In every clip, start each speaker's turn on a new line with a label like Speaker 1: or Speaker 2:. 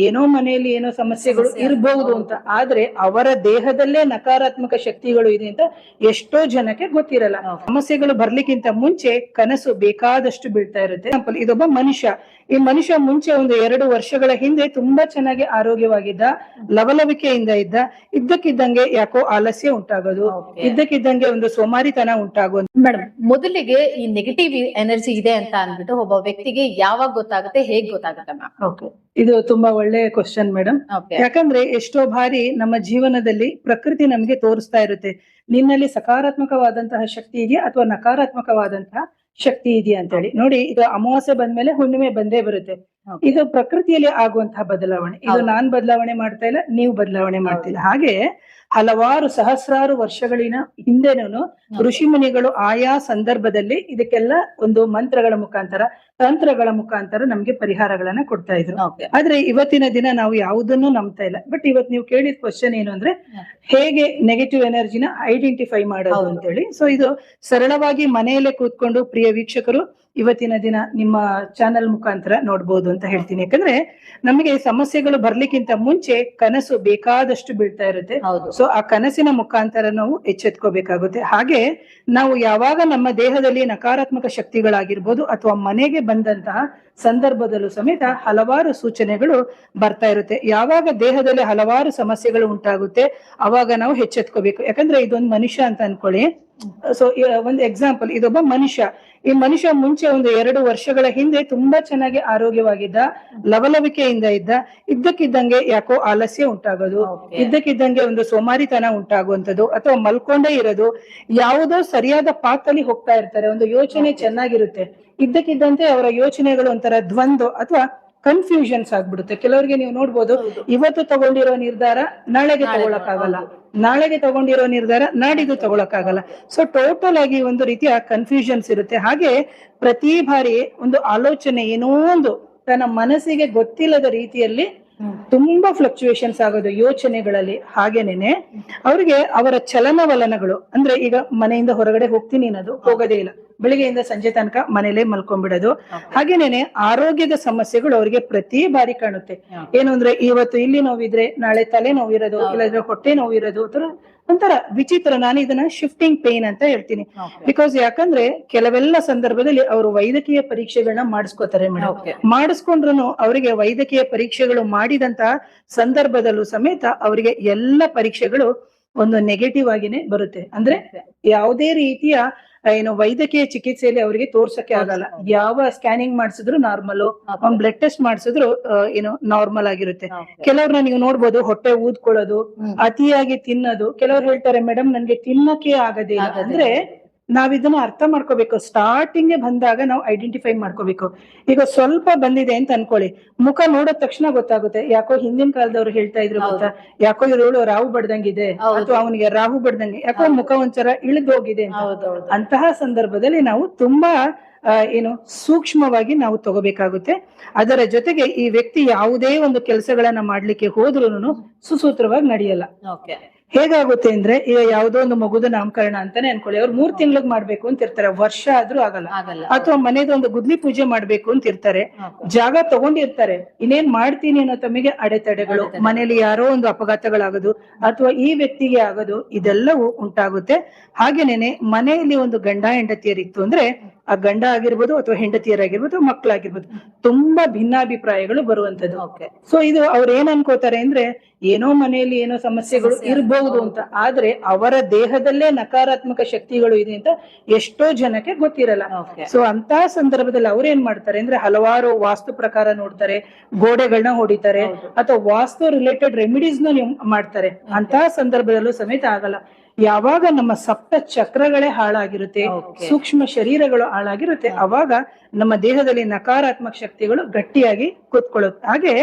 Speaker 1: ಏನೋ ಮನೆಯಲ್ಲಿ ಏನೋ ಸಮಸ್ಯೆಗಳು ಇರಬಹುದು ಅಂತ, ಆದ್ರೆ ಅವರ ದೇಹದಲ್ಲೇ ನಕಾರಾತ್ಮಕ ಶಕ್ತಿಗಳು ಇದೆ ಅಂತ ಎಷ್ಟೋ ಜನಕ್ಕೆ ಗೊತ್ತಿರಲ್ಲ. ಸಮಸ್ಯೆಗಳು ಬರ್ಲಿಕ್ಕಿಂತ ಮುಂಚೆ ಕನಸು ಬೇಕಾದಷ್ಟು ಬೀಳ್ತಾ ಇರುತ್ತೆ. ಇದೊಬ್ಬ ಮನುಷ್ಯ. ಈ ಮನುಷ್ಯ ಮುಂಚೆ ಒಂದು 2 ವರ್ಷಗಳ ಹಿಂದೆ ತುಂಬಾ ಚೆನ್ನಾಗಿ ಆರೋಗ್ಯವಾಗಿದ್ದ, ಲವಲವಿಕೆಯಿಂದ ಇದ್ದಕ್ಕಿದ್ದಂಗೆ ಯಾಕೋ ಆಲಸ್ಯ ಉಂಟಾಗೋದು, ಇದ್ದಕ್ಕಿದ್ದಂಗೆ ಒಂದು ಸೋಮಾರಿತನ ಉಂಟಾಗೋದು.
Speaker 2: ಮೇಡಮ್, ಮೊದಲಿಗೆ ಈ ನೆಗೆಟಿವ್ ಎನರ್ಜಿ ಇದೆ ಅಂತ ಅಂದ್ಬಿಟ್ಟು ಒಬ್ಬ ವ್ಯಕ್ತಿಗೆ ಯಾವಾಗ ಗೊತ್ತಾಗುತ್ತೆ, ಹೇಗ್ ಗೊತ್ತಾಗುತ್ತೆ ಮ್ಯಾಮ್?
Speaker 1: ಓಕೆ, ಇದು ತುಂಬಾ ಒಳ್ಳೆ ಕ್ವಶನ್ ಮೇಡಮ್. ಯಾಕಂದ್ರೆ ಎಷ್ಟೋ ಬಾರಿ ನಮ್ಮ ಜೀವನದಲ್ಲಿ ಪ್ರಕೃತಿ ನಮ್ಗೆ ತೋರಿಸ್ತಾ ಇರುತ್ತೆ, ನಿನ್ನಲ್ಲಿ ಸಕಾರಾತ್ಮಕವಾದಂತಹ ಶಕ್ತಿ ಇದೆಯಾ ಅಥವಾ ನಕಾರಾತ್ಮಕವಾದಂತಹ ಶಕ್ತಿ ಇದೆಯಾ ಅಂತ ಹೇಳಿ. ನೋಡಿ, ಈಗ ಅಮಾವಾಸ್ಯೆ ಬಂದ್ಮೇಲೆ ಹುಣ್ಣಿಮೆ ಬಂದೇ ಬರುತ್ತೆ. ಇದು ಪ್ರಕೃತಿಯಲ್ಲಿ ಆಗುವಂತಹ ಬದಲಾವಣೆ. ಇದು ನಾನ್ ಬದಲಾವಣೆ ಮಾಡ್ತಾ ಇಲ್ಲ, ನೀವು ಬದಲಾವಣೆ ಮಾಡ್ತಿಲ್ಲ. ಹಾಗೆ ಹಲವಾರು ಸಹಸ್ರಾರು ವರ್ಷಗಳಿನ ಹಿಂದೆನೂ ಋಷಿ ಮುನಿಗಳು ಆಯಾ ಸಂದರ್ಭದಲ್ಲಿ ಇದಕ್ಕೆಲ್ಲ ಒಂದು ಮಂತ್ರಗಳ ಮುಖಾಂತರ, ತಂತ್ರಗಳ ಮುಖಾಂತರ ನಮ್ಗೆ ಪರಿಹಾರಗಳನ್ನ ಕೊಡ್ತಾ ಇದ್ರು. ಆದ್ರೆ ಇವತ್ತಿನ ದಿನ ನಾವು ಯಾವುದನ್ನು ನಂಬ್ತಾ ಇಲ್ಲ. ಬಟ್ ಇವತ್ತು ನೀವು ಕೇಳಿದ ಕ್ವಶನ್ ಏನು ಅಂದ್ರೆ, ಹೇಗೆ ನೆಗೆಟಿವ್ ಎನರ್ಜಿನ ಐಡೆಂಟಿಫೈ ಮಾಡೋದು ಅಂತ ಹೇಳಿ. ಸೊ ಇದು ಸರಳವಾಗಿ ಮನೆಯಲ್ಲೇ ಕೂತ್ಕೊಂಡು ಪ್ರಿಯ ವೀಕ್ಷಕರು ಇವತ್ತಿನ ದಿನ ನಿಮ್ಮ ಚಾನೆಲ್ ಮುಖಾಂತರ ನೋಡ್ಬೋದು ಅಂತ ಹೇಳ್ತೀನಿ. ಯಾಕಂದ್ರೆ ನಮಗೆ ಸಮಸ್ಯೆಗಳು ಬರ್ಲಿಕ್ಕಿಂತ ಮುಂಚೆ ಕನಸು ಬೇಕಾದಷ್ಟು ಬೀಳ್ತಾ ಇರುತ್ತೆ. ಸೊ ಆ ಕನಸಿನ ಮುಖಾಂತರ ನಾವು ಎಚ್ಚೆತ್ಕೋಬೇಕಾಗುತ್ತೆ. ಹಾಗೆ ನಾವು ಯಾವಾಗ ನಮ್ಮ ದೇಹದಲ್ಲಿ ನಕಾರಾತ್ಮಕ ಶಕ್ತಿಗಳಾಗಿರ್ಬೋದು ಅಥವಾ ಮನೆಗೆ ಬಂದಂತಹ ಸಂದರ್ಭದಲ್ಲೂ ಸಮೇತ ಹಲವಾರು ಸೂಚನೆಗಳು ಬರ್ತಾ ಇರುತ್ತೆ. ಯಾವಾಗ ದೇಹದಲ್ಲಿ ಹಲವಾರು ಸಮಸ್ಯೆಗಳು ಉಂಟಾಗುತ್ತೆ ಅವಾಗ ನಾವು ಎಚ್ಚೆತ್ಕೋಬೇಕು. ಯಾಕಂದ್ರೆ ಇದೊಂದು ಮನುಷ್ಯ ಅಂತ ಅನ್ಕೊಳ್ಳಿ. ಸೊ ಒಂದು ಎಕ್ಸಾಂಪಲ್, ಇದೊಬ್ಬ ಮನುಷ್ಯ. ಈ ಮನುಷ್ಯ ಮುಂಚೆ ಒಂದು 2 ವರ್ಷಗಳ ಹಿಂದೆ ತುಂಬಾ ಚೆನ್ನಾಗಿ ಆರೋಗ್ಯವಾಗಿದ್ದ, ಲವಲವಿಕೆಯಿಂದ ಇದ್ದಕ್ಕಿದ್ದಂಗೆ ಯಾಕೋ ಆಲಸ್ಯ ಉಂಟಾಗೋದು, ಇದ್ದಕ್ಕಿದ್ದಂಗೆ ಒಂದು ಸೋಮಾರಿತನ ಉಂಟಾಗುವಂಥದ್ದು, ಅಥವಾ ಮಲ್ಕೊಂಡೇ ಇರೋದು, ಯಾವುದೋ ಸರಿಯಾದ ಪಾತಲ್ಲಿ ಹೋಗ್ತಾ ಇರ್ತಾರೆ. ಒಂದು ಯೋಚನೆ ಚೆನ್ನಾಗಿರುತ್ತೆ, ಇದ್ದಕ್ಕಿದ್ದಂತೆ ಅವರ ಯೋಚನೆಗಳು ಒಂಥರ ದ್ವಂದ್ವ ಅಥವಾ ಕನ್ಫ್ಯೂಷನ್ಸ್ ಆಗ್ಬಿಡುತ್ತೆ. ಕೆಲವರಿಗೆ ನೀವು ನೋಡ್ಬೋದು, ಇವತ್ತು ತಗೊಂಡಿರೋ ನಿರ್ಧಾರ ನಾಳೆಗೆ ತಗೊಳಕ್ಕಾಗಲ್ಲ, ನಾಳೆಗೆ ತಗೊಂಡಿರೋ ನಿರ್ಧಾರ ನಾಡಿದ್ದು ತಗೊಳಕ್ಕಾಗಲ್ಲ. ಸೊ ಟೋಟಲ್ ಆಗಿ ಒಂದು ರೀತಿಯ ಕನ್ಫ್ಯೂಷನ್ಸ್ ಇರುತ್ತೆ. ಹಾಗೆ ಪ್ರತಿ ಬಾರಿ ಒಂದು ಆಲೋಚನೆ ಏನೋ ಒಂದು ತನ್ನ ಮನಸ್ಸಿಗೆ ಗೊತ್ತಿಲ್ಲದ ರೀತಿಯಲ್ಲಿ ತುಂಬಾ ಫ್ಲಕ್ಚುಯೇಷನ್ಸ್ ಆಗೋದು ಯೋಚನೆಗಳಲ್ಲಿ. ಹಾಗೇನೇನೆ ಅವ್ರಿಗೆ ಅವರ ಚಲನವಲನಗಳು, ಅಂದ್ರೆ ಈಗ ಮನೆಯಿಂದ ಹೊರಗಡೆ ಹೋಗ್ತೀನಿ ಅನ್ನೋದು ಹೋಗೋದೇ ಇಲ್ಲ, ಬೆಳಿಗ್ಗೆಯಿಂದ ಸಂಜೆ ತನಕ ಮನೇಲೆ ಮಲ್ಕೊಂಡ್ಬಿಡೋದು. ಹಾಗೇನೇನೆ ಆರೋಗ್ಯದ ಸಮಸ್ಯೆಗಳು ಅವರಿಗೆ ಪ್ರತಿ ಬಾರಿ ಕಾಣುತ್ತೆ. ಏನು ಅಂದ್ರೆ, ಇವತ್ತು ಇಲ್ಲಿ ನೋವಿದ್ರೆ ನಾಳೆ ತಲೆ ನೋವಿರೋದು, ಇಲ್ಲಾಂದ್ರೆ ಹೊಟ್ಟೆ ನೋವಿರೋದು, ಒಂಥರ ವಿಚಿತ್ರ. ನಾನು ಇದನ್ನ ಶಿಫ್ಟಿಂಗ್ ಪೇನ್ ಅಂತ ಹೇಳ್ತೀನಿ. ಬಿಕಾಸ್ ಯಾಕಂದ್ರೆ ಕೆಲವೆಲ್ಲ ಸಂದರ್ಭದಲ್ಲಿ ಅವರು ವೈದ್ಯಕೀಯ ಪರೀಕ್ಷೆಗಳನ್ನ ಮಾಡಿಸ್ಕೋತಾರೆ ಮೇಡಮ್. ಮಾಡಿಸ್ಕೊಂಡ್ರು ಅವರಿಗೆ ವೈದ್ಯಕೀಯ ಪರೀಕ್ಷೆಗಳು ಮಾಡಿದಂತಹ ಸಂದರ್ಭದಲ್ಲೂ ಸಮೇತ ಅವರಿಗೆ ಎಲ್ಲ ಪರೀಕ್ಷೆಗಳು ಒಂದು ನೆಗೆಟಿವ್ ಆಗಿನೇ ಬರುತ್ತೆ. ಅಂದ್ರೆ ಯಾವುದೇ ರೀತಿಯ ಏನು ವೈದ್ಯಕೀಯ ಚಿಕಿತ್ಸೆಯಲ್ಲಿ ಅವರಿಗೆ ತೋರ್ಸಕ್ಕೆ ಆಗಲ್ಲ. ಯಾವ ಸ್ಕ್ಯಾನಿಂಗ್ ಮಾಡಿಸಿದ್ರು ನಾರ್ಮಲ್, ಒಂದ್ ಬ್ಲಡ್ ಟೆಸ್ಟ್ ಮಾಡಿಸಿದ್ರು ಏನು ನಾರ್ಮಲ್ ಆಗಿರುತ್ತೆ. ಕೆಲವ್ರನ್ನ ನೀವು ನೋಡ್ಬೋದು, ಹೊಟ್ಟೆ ಊದ್ಕೊಳ್ಳೋದು, ಅತಿಯಾಗಿ ತಿನ್ನೋದು. ಕೆಲವ್ರು ಹೇಳ್ತಾರೆ, ಮೇಡಮ್ ನನ್ಗೆ ತಿನ್ನಕ್ಕೆ ಆಗದೇ ಇಲ್ಲ. ಅಂದ್ರೆ ನಾವ್ ಇದನ್ನ ಅರ್ಥ ಮಾಡ್ಕೋಬೇಕು. ಸ್ಟಾರ್ಟಿಂಗ್ ಬಂದಾಗ ನಾವು ಐಡೆಂಟಿಫೈ ಮಾಡ್ಕೋಬೇಕು. ಈಗ ಸ್ವಲ್ಪ ಬಂದಿದೆ ಅಂತ ಅನ್ಕೊಳ್ಳಿ, ಮುಖ ನೋಡಿದ ತಕ್ಷಣ ಗೊತ್ತಾಗುತ್ತೆ. ಯಾಕೋ ಹಿಂದಿನ ಕಾಲದವ್ರು ಹೇಳ್ತಾ ಇದ್ರು ಗೊತ್ತಾ, ಯಾಕೋ ಇರೋಳು ರಾಹು ಬಡ್ದಂಗಿದೆ ಅಥವಾ ಅವನಿಗೆ ರಾಹು ಬಡ್ದಂಗೆ, ಯಾಕೋ ಮುಖ ಒಂಥರ ಇಳಿದೋಗಿದೆ ಅಂತ. ಅಂತಹ ಸಂದರ್ಭದಲ್ಲಿ ನಾವು ತುಂಬಾ ಏನು ಸೂಕ್ಷ್ಮವಾಗಿ ನಾವು ತಗೋಬೇಕಾಗುತ್ತೆ. ಅದರ ಜೊತೆಗೆ ಈ ವ್ಯಕ್ತಿ ಯಾವುದೇ ಒಂದು ಕೆಲಸಗಳನ್ನ ಮಾಡ್ಲಿಕ್ಕೆ ಹೋದ್ರುನು ಸುಸೂತ್ರವಾಗಿ ನಡೆಯಲ್ಲ. ಹೇಗಾಗುತ್ತೆ ಅಂದ್ರೆ, ಈಗ ಯಾವ್ದೋ ಒಂದು ಮಗುದ ನಾಮಕರಣ ಅಂತಾನೆ ಅನ್ಕೊಳ್ಳಿ, ಅವ್ರು 3 ತಿಂಗ್ಳಿಗೆ ಮಾಡ್ಬೇಕು ಅಂತ ಇರ್ತಾರೆ, ವರ್ಷ ಆದ್ರೂ ಆಗಲ್ಲ. ಅಥವಾ ಮನೆದ ಒಂದು ಗುದ್ಲಿ ಪೂಜೆ ಮಾಡ್ಬೇಕು ಅಂತ ಇರ್ತಾರೆ, ಜಾಗ ತಗೊಂಡಿರ್ತಾರೆ, ಇನ್ನೇನ್ ಮಾಡ್ತೀನಿ ಅನ್ನೋ ತಮಗೆ ಅಡೆತಡೆಗಳು, ಮನೇಲಿ ಯಾರೋ ಒಂದು ಅಪಘಾತಗಳಾಗೋದು ಅಥವಾ ಈ ವ್ಯಕ್ತಿಗೆ ಆಗೋದು, ಇದೆಲ್ಲವೂ ಉಂಟಾಗುತ್ತೆ. ಹಾಗೇನೇನೆ ಮನೆಯಲ್ಲಿ ಒಂದು ಗಂಡ ಹೆಂಡತಿಯರಿತ್ತು ಅಂದ್ರೆ, ಆ ಗಂಡ ಆಗಿರ್ಬೋದು ಅಥವಾ ಹೆಂಡತಿಯರಾಗಿರ್ಬೋದು, ಮಕ್ಕಳಾಗಿರ್ಬೋದು, ತುಂಬಾ ಭಿನ್ನಾಭಿಪ್ರಾಯಗಳು ಬರುವಂತದ್ದು. ಸೊ ಇದು ಅವ್ರು ಏನ್ ಅನ್ಕೋತಾರೆ ಅಂದ್ರೆ, ಏನೋ ಮನೆಯಲ್ಲಿ ಏನೋ ಸಮಸ್ಯೆಗಳು ಇರಬಹುದು ಅಂತ, ಆದ್ರೆ ಅವರ ದೇಹದಲ್ಲೇ ನಕಾರಾತ್ಮಕ ಶಕ್ತಿಗಳು ಇದೆ ಅಂತ ಎಷ್ಟೋ ಜನಕ್ಕೆ ಗೊತ್ತಿರಲ್ಲ. ಸೊ ಅಂತ ಸಂದರ್ಭದಲ್ಲಿ ಅವ್ರು ಏನ್ ಮಾಡ್ತಾರೆ ಅಂದ್ರೆ, ಹಲವಾರು ವಾಸ್ತು ಪ್ರಕಾರ ನೋಡ್ತಾರೆ, ಗೋಡೆಗಳನ್ನ ಹೊಡಿತಾರೆ, ಅಥವಾ ವಾಸ್ತು ರಿಲೇಟೆಡ್ ರೆಮಿಡೀಸ್ ನ ಮಾಡ್ತಾರೆ. ಅಂತ ಸಂದರ್ಭದಲ್ಲೂ ಸಮೇತ ಆಗಲ್ಲ. ಯಾವಾಗ ನಮ್ಮ ಸಪ್ತ ಚಕ್ರಗಳೇ ಹಾಳಾಗಿರುತ್ತೆ, ಸೂಕ್ಷ್ಮ ಶರೀರಗಳು ಹಾಳಾಗಿರುತ್ತೆ, ಅವಾಗ ನಮ್ಮ ದೇಹದಲ್ಲಿ ನಕಾರಾತ್ಮಕ ಶಕ್ತಿಗಳು ಗಟ್ಟಿಯಾಗಿ ಕೂತ್ಕೊಳ್ಳುತ್ತೆ. ಹಾಗೆ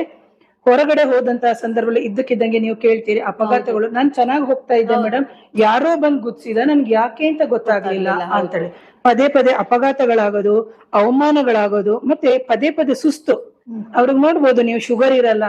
Speaker 1: ಹೊರಗಡೆ ಹೋದಂತಹ ಸಂದರ್ಭದಲ್ಲಿ ಇದ್ದಕ್ಕಿದ್ದಂಗೆ ನೀವು ಕೇಳ್ತೀರಿ, ಅಪಘಾತಗಳು. ನಾನ್ ಚೆನ್ನಾಗಿ ಹೋಗ್ತಾ ಇದ್ದೆ ಮೇಡಮ್, ಯಾರೋ ಬಂದ್ ಗುದ್ಸಿದ, ನನ್ಗೆ ಯಾಕೆ ಅಂತ ಗೊತ್ತಾಗ್ಲಿಲ್ಲ ಅಂತೇಳಿ ಪದೇ ಪದೇ ಅಪಘಾತಗಳಾಗೋದು, ಅವಮಾನಗಳಾಗೋದು, ಮತ್ತೆ ಪದೇ ಪದೇ ಸುಸ್ತು. ಅವ್ರಿಗೆ ನೋಡ್ಬೋದು ನೀವು, ಶುಗರ್ ಇರಲ್ಲ,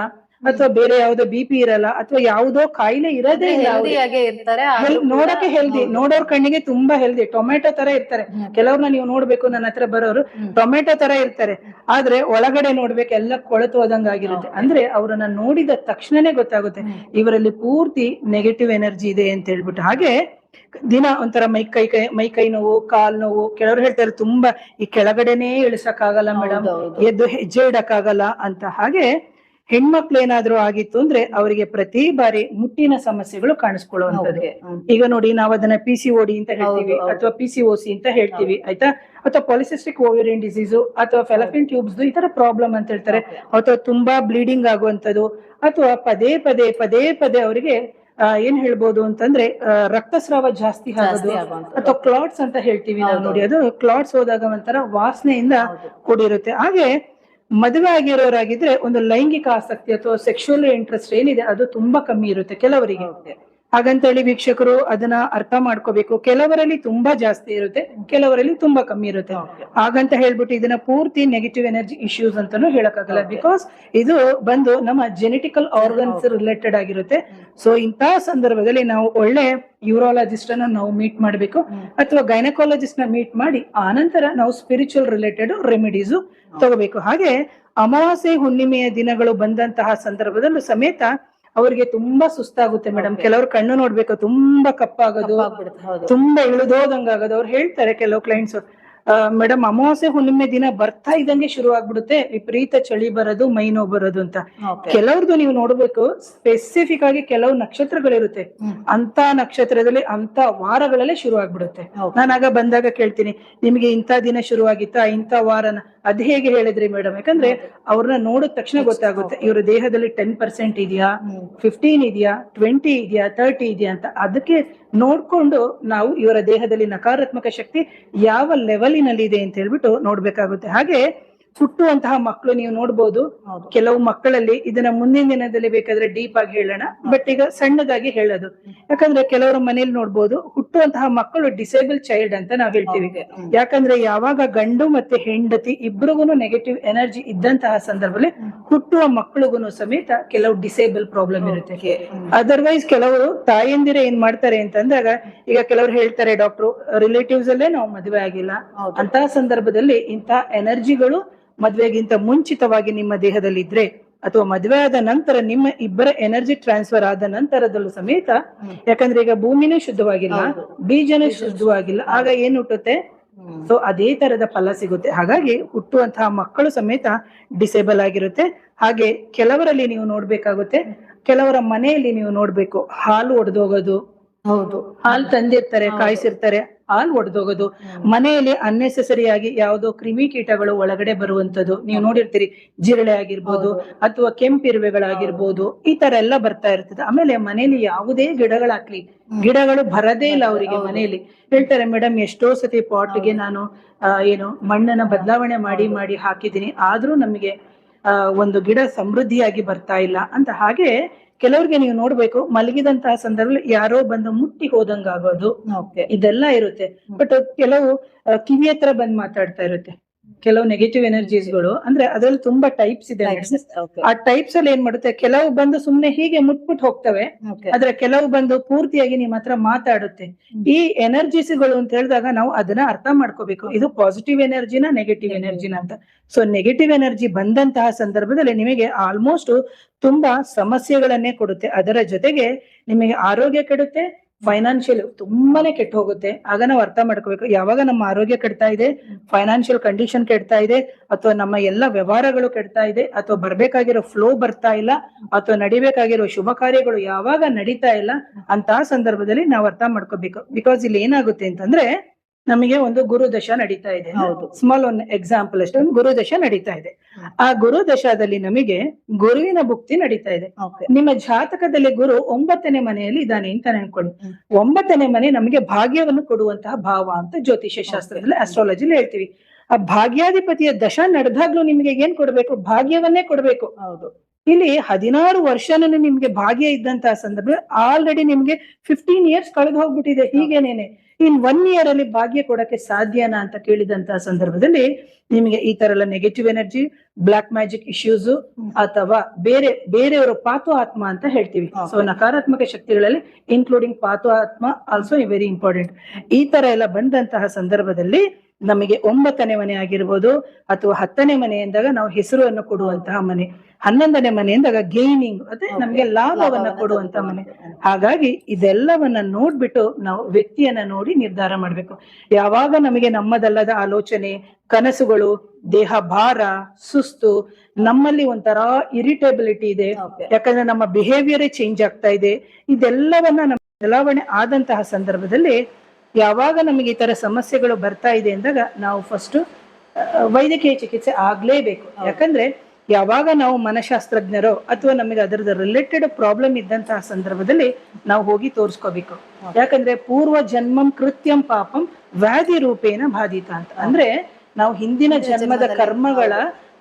Speaker 1: ಅಥವಾ ಬೇರೆ ಯಾವ್ದೋ BP ಇರಲ್ಲ, ಅಥವಾ ಯಾವುದೋ ಕಾಯಿಲೆ ಇರೋದೇ ಇಲ್ಲ ಅವ್ರಿಗೆ.
Speaker 2: ಹೆಲ್ದಿಯಾಗೆ ಇರ್ತಾರೆ, ಆದ್ರೂ ಕೂಡ-
Speaker 1: ನೋಡಕ್ಕೆ ಹೆಲ್ದಿ, ನೋಡೋರ್ ಕಣ್ಣಿಗೆ ತುಂಬಾ ಹೆಲ್ದಿ, ಟೊಮೆಟೊ ತರ ಇರ್ತಾರೆ. ಕೆಲವ್ರನ್ನ ನೀವು ನೋಡ್ಬೇಕು, ನನ್ನ ಹತ್ರ ಬರೋರು ಟೊಮೆಟೊ ತರ ಇರ್ತಾರೆ, ಆದ್ರೆ ಒಳಗಡೆ ನೋಡ್ಬೇಕು ಎಲ್ಲ ಕೊಳೆತು ಹೋದಂಗ ಆಗಿರುತ್ತೆ. ಅಂದ್ರೆ ಅವ್ರನ್ನ ನೋಡಿದ ತಕ್ಷಣನೇ ಗೊತ್ತಾಗುತ್ತೆ ಇವರಲ್ಲಿ ಪೂರ್ತಿ ನೆಗೆಟಿವ್ ಎನರ್ಜಿ ಇದೆ ಅಂತ ಹೇಳ್ಬಿಟ್ಟು. ಹಾಗೆ ದಿನ ಒಂಥರ ಮೈ ಕೈ ನೋವು, ಕಾಲ್ ನೋವು, ಕೆಲವ್ರು ಹೇಳ್ತಾರೆ ತುಂಬಾ ಈ ಕೆಳಗಡೆನೆ ಇಳಿಸಕ್ಕಾಗಲ್ಲ ಮೇಡಮ್, ಎದ್ದು ಹೆಜ್ಜೆ ಇಡಕ್ಕಾಗಲ್ಲ ಅಂತ. ಹಾಗೆ ಹೆಣ್ಮಕ್ಳು ಏನಾದ್ರೂ ಆಗಿತ್ತು ಅಂದ್ರೆ ಅವರಿಗೆ ಪ್ರತಿ ಬಾರಿ ಮುಟ್ಟಿನ ಸಮಸ್ಯೆಗಳು ಕಾಣಿಸ್ಕೊಳ್ಳುವಂಥದ್ದು. ಈಗ ನೋಡಿ, ನಾವು ಅದನ್ನ PCOD ಅಂತ ಹೇಳ್ತೀವಿ, ಅಥವಾ PCOC ಅಂತ ಹೇಳ್ತೀವಿ, ಆಯ್ತಾ, ಅಥವಾ ಪಾಲಿಸಿಸ್ಟಿಕ್ ಓವೇರಿಯನ್ ಡಿಸೀಸು, ಅಥವಾ ಫೆಲಫಿನ್ ಟ್ಯೂಬ್ಸ್ ಈ ತರ ಪ್ರಾಬ್ಲಮ್ ಅಂತ ಹೇಳ್ತಾರೆ, ಅಥವಾ ತುಂಬಾ ಬ್ಲೀಡಿಂಗ್ ಆಗುವಂಥದ್ದು, ಅಥವಾ ಪದೇ ಪದೇ ಅವರಿಗೆ ಏನ್ ಹೇಳ್ಬೋದು ಅಂತಂದ್ರೆ ರಕ್ತಸ್ರಾವ ಜಾಸ್ತಿ ಆಗೋದು, ಅಥವಾ ಕ್ಲಾಟ್ಸ್ ಅಂತ ಹೇಳ್ತೀವಿ ನಾವು. ನೋಡಿ, ಅದು ಕ್ಲಾಟ್ಸ್ ಹೋದಾಗ ಒಂಥರ ವಾಸನೆಯಿಂದ ಕೂಡಿರುತ್ತೆ. ಹಾಗೆ ಮದುವೆ ಆಗಿರೋರಾಗಿದ್ರೆ ಒಂದು ಲೈಂಗಿಕ ಆಸಕ್ತಿ ಅಥವಾ ಸೆಕ್ಷುವಲ್ ಇಂಟ್ರೆಸ್ಟ್ ಏನಿದೆ ಅದು ತುಂಬಾ ಕಮ್ಮಿ ಇರುತ್ತೆ ಕೆಲವರಿಗೆ. ಹಾಗಂತೇಳಿ ವೀಕ್ಷಕರು ಅದನ್ನ ಅರ್ಥ ಮಾಡ್ಕೋಬೇಕು. ಕೆಲವರಲ್ಲಿ ತುಂಬಾ ಜಾಸ್ತಿ ಇರುತ್ತೆ, ಕೆಲವರಲ್ಲಿ ತುಂಬಾ ಕಮ್ಮಿ ಇರುತ್ತೆ. ಹಾಗಂತ ಹೇಳ್ಬಿಟ್ಟು ಇದನ್ನ ಪೂರ್ತಿ ನೆಗೆಟಿವ್ ಎನರ್ಜಿ ಇಶ್ಯೂಸ್ ಅಂತಾನು ಹೇಳಕ್ಕಾಗಲ್ಲ. ಬಿಕಾಸ್ ಇದು ಬಂದು ನಮ್ಮ ಜೆನೆಟಿಕಲ್ ಆರ್ಗನ್ಸ್ ರಿಲೇಟೆಡ್ ಆಗಿರುತ್ತೆ. ಸೊ ಇಂತಹ ಸಂದರ್ಭದಲ್ಲಿ ನಾವು ಒಳ್ಳೆ ಯೂರಾಲಜಿಸ್ಟ್ ಅನ್ನ ನಾವು ಮೀಟ್ ಮಾಡಬೇಕು, ಅಥವಾ ಗೈನಕಾಲಜಿಸ್ಟ್ ನ ಮೀಟ್ ಮಾಡಿ ಆನಂತರ ನಾವು ಸ್ಪಿರಿಚುವಲ್ ರಿಲೇಟೆಡ್ ರೆಮಿಡೀಸ್ ತಗೋಬೇಕು. ಹಾಗೆ ಅಮಾವಾಸ್ಯೆ ಹುಣ್ಣಿಮೆಯ ದಿನಗಳು ಬಂದಂತಹ ಸಂದರ್ಭದಲ್ಲೂ ಸಮೇತ ಅವ್ರಿಗೆ ತುಂಬಾ ಸುಸ್ತಾಗುತ್ತೆ ಮೇಡಮ್. ಕೆಲವ್ರು ಕಣ್ಣು ನೋಡ್ಬೇಕು ತುಂಬಾ ಕಪ್ಪಾಗೋದು, ತುಂಬಾ ಇಳಿದೋದಂಗಾಗೋದು. ಅವ್ರು ಹೇಳ್ತಾರೆ ಕೆಲವು ಕ್ಲೈಂಟ್ಸ್, ಮೇಡಮ್ ಅಮಾವಾಸ್ಯೆ ಹುಣ್ಣಿಮೆ ದಿನ ಬರ್ತಾ ಇದ್ದಂಗೆ ಶುರು ಆಗ್ಬಿಡುತ್ತೆ ವಿಪರೀತ ಚಳಿ ಬರೋದು, ಮೈ ನೋವು ಬರೋದು ಅಂತ. ಕೆಲವ್ರದ್ದು ನೀವು ನೋಡ್ಬೇಕು, ಸ್ಪೆಸಿಫಿಕ್ ಆಗಿ ಕೆಲವು ನಕ್ಷತ್ರಗಳಿರುತ್ತೆ, ಅಂತ ನಕ್ಷತ್ರದಲ್ಲಿ ಅಂತ ವಾರಗಳಲ್ಲೇ ಶುರು ಆಗ್ಬಿಡುತ್ತೆ. ನಾನಾಗ ಬಂದಾಗ ಕೇಳ್ತೀನಿ, ನಿಮ್ಗೆ ಇಂಥ ದಿನ ಶುರುವಾಗಿತ್ತಾ, ಇಂಥ ವಾರನ? ಅದ್ ಹೇಗೆ ಹೇಳಿದ್ರಿ ಮೇಡಮ್? ಯಾಕಂದ್ರೆ ಅವ್ರನ್ನ ನೋಡಿದ ತಕ್ಷಣ ಗೊತ್ತಾಗುತ್ತೆ ಇವ್ರ ದೇಹದಲ್ಲಿ 10% ಇದೆಯಾ, 15 ಇದೆಯಾ, 20 ಇದೆಯಾ, 30 ಇದೆಯಾ ಅಂತ. ಅದಕ್ಕೆ ನೋಡ್ಕೊಂಡು ನಾವು ಇವರ ದೇಹದಲ್ಲಿ ನಕಾರಾತ್ಮಕ ಶಕ್ತಿ ಯಾವ ಲೆವೆಲಿನಲ್ಲಿ ಇದೆ ಅಂತ ಹೇಳ್ಬಿಟ್ಟು ನೋಡ್ಬೇಕಾಗುತ್ತೆ. ಹಾಗೆ ಹುಟ್ಟುವಂತಹ ಮಕ್ಕಳು ನೀವು ನೋಡ್ಬೋದು, ಕೆಲವು ಮಕ್ಕಳಲ್ಲಿ ಇದನ್ನ ಮುಂದಿನ ದಿನದಲ್ಲಿ ಬೇಕಾದ್ರೆ ಡೀಪ್ ಆಗಿ ಹೇಳೋಣ, ಬಟ್ ಈಗ ಸಣ್ಣದಾಗಿ ಹೇಳೋದು. ಯಾಕಂದ್ರೆ ಕೆಲವರ ಮನೇಲಿ ನೋಡ್ಬೋದು, ಹುಟ್ಟುವಂತಹ ಮಕ್ಕಳು ಡಿಸೇಬಲ್ ಚೈಲ್ಡ್ ಅಂತ ನಾವ್ ಹೇಳ್ತೀವಿ. ಯಾಕಂದ್ರೆ ಯಾವಾಗ ಗಂಡು ಮತ್ತೆ ಹೆಂಡತಿ ಇಬ್ರಿಗೂ ನೆಗೆಟಿವ್ ಎನರ್ಜಿ ಇದ್ದಂತಹ ಸಂದರ್ಭದಲ್ಲಿ ಹುಟ್ಟುವ ಮಕ್ಕಳಿಗೂ ಸಮೇತ ಕೆಲವು ಡಿಸೇಬಲ್ ಪ್ರಾಬ್ಲಮ್ ಇರುತ್ತೆ. ಅದರ್ವೈಸ್ ಕೆಲವರು ತಾಯಂದಿರೇ ಏನ್ ಮಾಡ್ತಾರೆ ಅಂತಂದಾಗ, ಈಗ ಕೆಲವರು ಹೇಳ್ತಾರೆ ಡಾಕ್ಟ್ರು ರಿಲೇಟಿವ್ಸ್ ಅಲ್ಲೇ ನಾವು ಮದುವೆ ಆಗಿಲ್ಲ ಅಂತ ಸಂದರ್ಭದಲ್ಲಿ ಇಂಥ ಎನರ್ಜಿಗಳು ಮದ್ವೆಗಿಂತ ಮುಂಚಿತವಾಗಿ ನಿಮ್ಮ ದೇಹದಲ್ಲಿ ಇದ್ರೆ, ಅಥವಾ ಮದುವೆ ಆದ ನಂತರ ನಿಮ್ಮ ಇಬ್ಬರ ಎನರ್ಜಿ ಟ್ರಾನ್ಸ್ಫರ್ ಆದ ನಂತರದಲ್ಲೂ ಸಮೇತ, ಯಾಕಂದ್ರೆ ಈಗ ಭೂಮಿನೂ ಶುದ್ಧವಾಗಿಲ್ಲ, ಬೀಜನೂ ಶುದ್ಧವಾಗಿಲ್ಲ, ಆಗ ಏನ್ ಹುಟ್ಟುತ್ತೆ? ಸೊ ಅದೇ ತರದ ಫಲ ಸಿಗುತ್ತೆ. ಹಾಗಾಗಿ ಹುಟ್ಟುವಂತಹ ಮಕ್ಕಳು ಸಮೇತ ಡಿಸೇಬಲ್ ಆಗಿರುತ್ತೆ. ಹಾಗೆ ಕೆಲವರಲ್ಲಿ ನೀವು ನೋಡ್ಬೇಕಾಗುತ್ತೆ, ಕೆಲವರ ಮನೆಯಲ್ಲಿ ನೀವು ನೋಡ್ಬೇಕು, ಹಾಲು ಒಡೆದೋಗೋದು, ಹೌದು, ಹಾಲು ತಂದಿರ್ತಾರೆ, ಕಾಯಿಸಿರ್ತಾರೆ, ಹಾಲು ಒಡೆದೋಗೋದು, ಮನೆಯಲ್ಲಿ ಅನ್ನೆಸೆಸರಿ ಆಗಿ ಯಾವುದೋ ಕ್ರಿಮಿ ಕೀಟಗಳು ಒಳಗಡೆ ಬರುವಂತದ್ದು ನೀವು ನೋಡಿರ್ತೀರಿ, ಜಿರಳೆ ಆಗಿರ್ಬೋದು, ಅಥವಾ ಕೆಂಪಿರುವೆಗಳಾಗಿರ್ಬೋದು, ಈ ತರ ಎಲ್ಲ ಬರ್ತಾ ಇರ್ತದೆ. ಆಮೇಲೆ ಮನೆಯಲ್ಲಿ ಯಾವುದೇ ಗಿಡಗಳಾಗ್ಲಿ, ಗಿಡಗಳು ಬರದೇ ಇಲ್ಲ ಅವರಿಗೆ. ಮನೆಯಲ್ಲಿ ಹೇಳ್ತಾರೆ, ಮೇಡಮ್ ಎಷ್ಟೋ ಸತಿ ಪಾಟ್ಗೆ ನಾನು ಮಣ್ಣನ್ನ ಬದಲಾವಣೆ ಮಾಡಿ ಹಾಕಿದೀನಿ, ಆದ್ರೂ ನಮಗೆ ಒಂದು ಗಿಡ ಸಮೃದ್ಧಿಯಾಗಿ ಬರ್ತಾ ಇಲ್ಲ ಅಂತ. ಹಾಗೆ ಕೆಲವ್ರಿಗೆ ನೀವು ನೋಡ್ಬೇಕು, ಮಲಗಿದಂತಹ ಸಂದರ್ಭದಲ್ಲಿ ಯಾರೋ ಬಂದು ಮುಟ್ಟಿ ಹೋದಂಗಾಗೋದು, ಇದೆಲ್ಲ ಇರುತ್ತೆ. ಬಟ್ ಕೆಲವು ಕಿವಿ ಹತ್ರ ಬಂದ್ ಮಾತಾಡ್ತಾ ಇರುತ್ತೆ. ಕೆಲವು ನೆಗೆಟಿವ್ ಎನರ್ಜೀಸ್ಗಳು, ಅಂದ್ರೆ ಅದ್ರಲ್ಲಿ ತುಂಬಾ ಟೈಪ್ಸ್ ಇದೆ. ಆ ಟೈಪ್ಸ್ ಅಲ್ಲಿ ಏನ್ ಮಾಡುತ್ತೆ, ಕೆಲವು ಬಂದು ಸುಮ್ನೆ ಹೀಗೆ ಮುಟ್ಬಿಟ್ಟು ಹೋಗ್ತವೆ, ಆದ್ರೆ ಕೆಲವು ಬಂದು ಪೂರ್ತಿಯಾಗಿ ನಿಮ್ ಹತ್ರ ಮಾತಾಡುತ್ತೆ. ಈ ಎನರ್ಜೀಸ್ಗಳು ಅಂತ ಹೇಳಿದಾಗ ನಾವು ಅದನ್ನ ಅರ್ಥ ಮಾಡ್ಕೋಬೇಕು, ಇದು ಪಾಸಿಟಿವ್ ಎನರ್ಜಿನ ನೆಗೆಟಿವ್ ಎನರ್ಜಿನ ಅಂತ. ಸೊ ನೆಗೆಟಿವ್ ಎನರ್ಜಿ ಬಂದಂತಹ ಸಂದರ್ಭದಲ್ಲಿ ನಿಮಗೆ ಆಲ್ಮೋಸ್ಟ್ ತುಂಬಾ ಸಮಸ್ಯೆಗಳನ್ನೇ ಕೊಡುತ್ತೆ. ಅದರ ಜೊತೆಗೆ ನಿಮಗೆ ಆರೋಗ್ಯ ಕೆಡುತ್ತೆ, ಫೈನಾನ್ಷಿಯಲ್ ತುಂಬಾನೇ ಕೆಟ್ಟು ಹೋಗುತ್ತೆ. ಆಗ ನಾವು ಅರ್ಥ ಮಾಡ್ಕೋಬೇಕು, ಯಾವಾಗ ನಮ್ಮ ಆರೋಗ್ಯ ಕೆಡ್ತಾ ಇದೆ, ಫೈನಾನ್ಷಿಯಲ್ ಕಂಡೀಷನ್ ಕೆಡ್ತಾ ಇದೆ, ಅಥವಾ ನಮ್ಮ ಎಲ್ಲ ವ್ಯವಹಾರಗಳು ಕೆಡ್ತಾ ಇದೆ, ಅಥವಾ ಬರ್ಬೇಕಾಗಿರೋ ಫ್ಲೋ ಬರ್ತಾ ಇಲ್ಲ, ಅಥವಾ ನಡಿಬೇಕಾಗಿರೋ ಶುಭ ಕಾರ್ಯಗಳು ಯಾವಾಗ ನಡೀತಾ ಇಲ್ಲ, ಅಂತಹ ಸಂದರ್ಭದಲ್ಲಿ ನಾವು ಅರ್ಥ ಮಾಡ್ಕೋಬೇಕು. ಬಿಕಾಸ್ ಇಲ್ಲಿ ಏನಾಗುತ್ತೆ ಅಂತಂದ್ರೆ, ನಮಗೆ ಒಂದು ಗುರು ದಶ ನಡೀತಾ ಇದೆ. ಸ್ಮಾಲ್ ಒಂದು ಎಕ್ಸಾಂಪಲ್ ಅಷ್ಟೇ, ಗುರು ದಶ ನಡೀತಾ ಇದೆ. ಆ ಗುರು ದಶದಲ್ಲಿ ನಮಗೆ ಗುರುವಿನ ಭುಕ್ತಿ ನಡೀತಾ ಇದೆ. ನಿಮ್ಮ ಜಾತಕದಲ್ಲಿ ಗುರು 9ನೇ ಮನೆಯಲ್ಲಿ ಇದ್ದಾನೆ ಅಂತ ಅನ್ಕೊಳ್ಳಿ. 9ನೇ ಮನೆ ನಮಗೆ ಭಾಗ್ಯವನ್ನು ಕೊಡುವಂತಹ ಭಾವ ಅಂತ ಜ್ಯೋತಿಷ್ಯ ಶಾಸ್ತ್ರದಲ್ಲಿ, ಅಸ್ಟ್ರಾಲಜಿಲಿ ಹೇಳ್ತೀವಿ. ಆ ಭಾಗ್ಯಾಧಿಪತಿಯ ದಶ ನಡೆದಾಗ್ಲೂ ನಿಮಗೆ ಏನ್ ಕೊಡ್ಬೇಕು? ಭಾಗ್ಯವನ್ನೇ ಕೊಡ್ಬೇಕು. ಹೌದು. ಇಲ್ಲಿ 16 ವರ್ಷನೂ ನಿಮ್ಗೆ ಭಾಗ್ಯ ಇದ್ದಂತಹ ಸಂದರ್ಭ ಆಲ್ರೆಡಿ ನಿಮ್ಗೆ 15 ಇಯರ್ಸ್ ಕಳೆದು ಹೋಗ್ಬಿಟ್ಟಿದೆ. ಹೀಗೇನೇನೆ ಇನ್ 1 ಇಯರ್ ಅಲ್ಲಿ ಭಾಗ್ಯ ಕೊಡಕ್ಕೆ ಸಾಧ್ಯನಾ ಅಂತ ಕೇಳಿದಂತಹ ಸಂದರ್ಭದಲ್ಲಿ ನಿಮಗೆ ಈ ತರ ಎಲ್ಲ negative energy, black magic issues ಅಥವಾ ಬೇರೆಯವರು ಪಾತು ಆತ್ಮ ಅಂತ ಹೇಳ್ತೀವಿ. ಸೊ ನಕಾರಾತ್ಮಕ ಶಕ್ತಿಗಳಲ್ಲಿ ಇನ್ಕ್ಲೂಡಿಂಗ್ ಪಾತು ಆತ್ಮ ಆಲ್ಸೋ ವೆರಿ ಇಂಪಾರ್ಟೆಂಟ್. ಈ ತರ ಎಲ್ಲ ಬಂದಂತಹ ಸಂದರ್ಭದಲ್ಲಿ ನಮಗೆ 9ನೇ ಮನೆ ಆಗಿರ್ಬೋದು ಅಥವಾ 10ನೇ ಮನೆ ಎಂದಾಗ ನಾವು ಹೆಸರನ್ನು ಕೊಡುವಂತಹ ಮನೆ, 11ನೇ ಮನೆ ಎಂದಾಗ ಗೇನಿಂಗ್ ಅದೇ ನಮ್ಗೆ ಲಾಭವನ್ನ ಕೊಡುವಂತಹ ಮನೆ. ಹಾಗಾಗಿ ಇದೆಲ್ಲವನ್ನ ನೋಡ್ಬಿಟ್ಟು ನಾವು ವ್ಯಕ್ತಿಯನ್ನ ನೋಡಿ ನಿರ್ಧಾರ ಮಾಡ್ಬೇಕು. ಯಾವಾಗ ನಮಗೆ ನಮ್ಮದಲ್ಲದ ಆಲೋಚನೆ, ಕನಸುಗಳು, ದೇಹ ಭಾರ, ಸುಸ್ತು, ನಮ್ಮಲ್ಲಿ ಒಂಥರ ಇರಿಟೇಬಿಲಿಟಿ ಇದೆ, ಯಾಕಂದ್ರೆ ನಮ್ಮ ಬಿಹೇವಿಯರೇ ಚೇಂಜ್ ಆಗ್ತಾ ಇದೆ, ಇದೆಲ್ಲವನ್ನ ನಮ್ಮ ಬದಲಾವಣೆ ಆದಂತಹ ಸಂದರ್ಭದಲ್ಲಿ ಯಾವಾಗ ನಮಗೆ ಈ ತರ ಸಮಸ್ಯೆಗಳು ಬರ್ತಾ ಇದೆ ಅಂದಾಗ ನಾವು ಫಸ್ಟ್ ವೈದ್ಯಕೀಯ ಚಿಕಿತ್ಸೆ ಆಗ್ಲೇಬೇಕು. ಯಾಕಂದ್ರೆ ಯಾವಾಗ ನಾವು ಮನಶಾಸ್ತ್ರಜ್ಞರೋ ಅಥವಾ ನಮಗೆ ಅದರದ ರಿಲೇಟೆಡ್ ಪ್ರಾಬ್ಲಮ್ ಇದ್ದಂತಹ ಸಂದರ್ಭದಲ್ಲಿ ನಾವು ಹೋಗಿ ತೋರಿಸ್ಕೋಬೇಕು. ಯಾಕಂದ್ರೆ ಪೂರ್ವ ಜನ್ಮಂ ಕೃತ್ಯಂ ಪಾಪಂ ವ್ಯಾಧಿ ರೂಪೇಣ ಬಾಧಿತ ಅಂತ. ಅಂದ್ರೆ ನಾವು ಹಿಂದಿನ ಜನ್ಮದ ಕರ್ಮಗಳ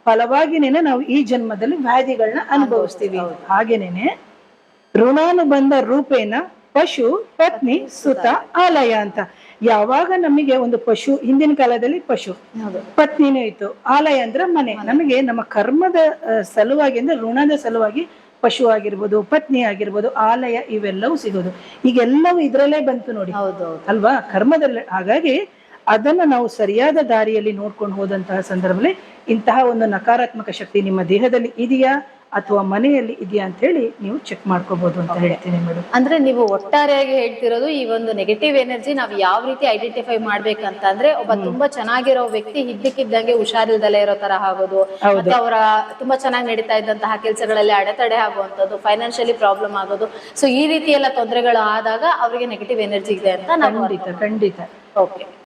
Speaker 1: ಫಲವಾಗಿನೇನೆ ನಾವು ಈ ಜನ್ಮದಲ್ಲಿ ವ್ಯಾಧಿಗಳನ್ನ ಅನುಭವಿಸ್ತೀವಿ. ಹಾಗೇನೇನೆ ಋಣಾನುಬಂಧ ರೂಪೇಣ ಪಶು ಪತ್ನಿ ಸುತ ಆಲಯ ಅಂತ. ಯಾವಾಗ ನಮಗೆ ಒಂದು ಪಶು, ಹಿಂದಿನ ಕಾಲದಲ್ಲಿ ಪಶು, ಪತ್ನಿನೂ ಇತ್ತು, ಆಲಯ ಅಂದ್ರೆ ಮನೆ. ನಮಗೆ ನಮ್ಮ ಕರ್ಮದ ಸಲುವಾಗಿ ಅಂದ್ರೆ ಋಣದ ಸಲುವಾಗಿ ಪಶು ಆಗಿರ್ಬೋದು, ಪತ್ನಿ ಆಗಿರ್ಬೋದು, ಆಲಯ ಇವೆಲ್ಲವೂ ಸಿಗೋದು. ಈಗೆಲ್ಲವೂ ಇದ್ರಲ್ಲೇ ಬಂತು ನೋಡಿ ಅಲ್ವಾ, ಕರ್ಮದಲ್ಲೇ. ಹಾಗಾಗಿ ಅದನ್ನ ನಾವು ಸರಿಯಾದ ದಾರಿಯಲ್ಲಿ ನೋಡ್ಕೊಂಡು ಹೋದಂತಹ ಸಂದರ್ಭದಲ್ಲಿ ಇಂತಹ ಒಂದು ನಕಾರಾತ್ಮಕ ಶಕ್ತಿ ನಿಮ್ಮ ದೇಹದಲ್ಲಿ ಇದೆಯಾ ಅಥವಾ ಮನೆಯಲ್ಲಿ ಇದೆಯಾ ಅಂತ ಹೇಳಿ ನೀವು ಚೆಕ್ ಮಾಡ್ಕೋಬಹುದು ಅಂತ ಹೇಳ್ತೀನಿ ಮೇಡಮ್.
Speaker 2: ಅಂದ್ರೆ ನೀವು ಒಟ್ಟಾರೆಯಾಗಿ ಹೇಳ್ತಿರೋದು ಈ ಒಂದು ನೆಗೆಟಿವ್ ಎನರ್ಜಿ ನಾವು ಯಾವ ರೀತಿ ಐಡೆಂಟಿಫೈ ಮಾಡ್ಬೇಕಂತ ಅಂದ್ರೆ, ಒಬ್ಬ ತುಂಬಾ ಚೆನ್ನಾಗಿರೋ ವ್ಯಕ್ತಿ ಇದ್ದಕ್ಕಿದ್ದಂಗೆ ಹುಷಾರಿಲ್ದಲೇ ಇರೋ ತರ ಆಗೋದು, ಮತ್ತೆ ಅವರ ತುಂಬಾ ಚೆನ್ನಾಗಿ ನಡೀತಾ ಇದ್ದಂತಹ ಕೆಲಸಗಳಲ್ಲಿ ಅಡೆತಡೆ ಆಗುವಂತದ್ದು, ಫೈನಾನ್ಷಿಯಲಿ ಪ್ರಾಬ್ಲಮ್ ಆಗೋದು. ಸೊ ಈ ರೀತಿ ಎಲ್ಲ ತೊಂದರೆಗಳು ಆದಾಗ ಅವರಿಗೆ ನೆಗೆಟಿವ್ ಎನರ್ಜಿ ಇದೆ ಅಂತ ನಾವು
Speaker 1: ಖಂಡಿತ.
Speaker 2: ಓಕೆ.